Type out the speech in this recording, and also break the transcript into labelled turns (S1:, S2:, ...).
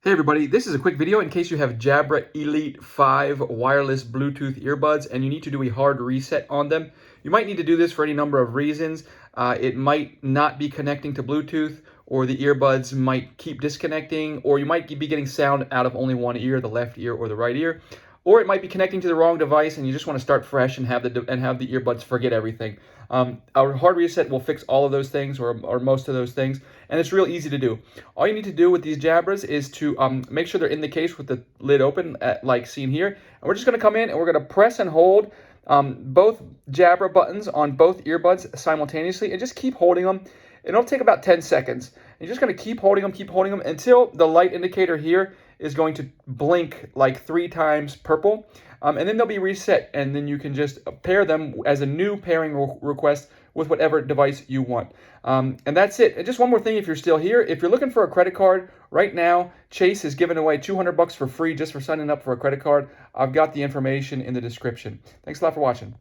S1: Hey everybody, this is a quick video in case you have Jabra Elite 5 wireless Bluetooth earbuds and you need to do a hard reset on them. You might need to do this for any number of reasons. It might not be connecting to Bluetooth, or the earbuds might keep disconnecting, or you might be getting sound out of only one ear, the left ear or the right ear. Or it might be connecting to the wrong device and you just want to start fresh and have the earbuds forget everything. Our hard reset will fix all of those things, or most of those things, and it's real easy to do. All you need to do with these Jabras is to make sure they're in the case with the lid open, like seen here. And we're just going to come in and we're going to press and hold both Jabra buttons on both earbuds simultaneously, and just keep holding them. It'll take about 10 seconds. You're just going to keep holding them until the light indicator here is going to blink like 3 times purple. And then they'll be reset, and then you can just pair them as a new pairing request with whatever device you want. And that's it. And just one more thing, if you're still here, if you're looking for a credit card, right now, Chase is giving away $200 for free just for signing up for a credit card. I've got the information in the description. Thanks a lot for watching.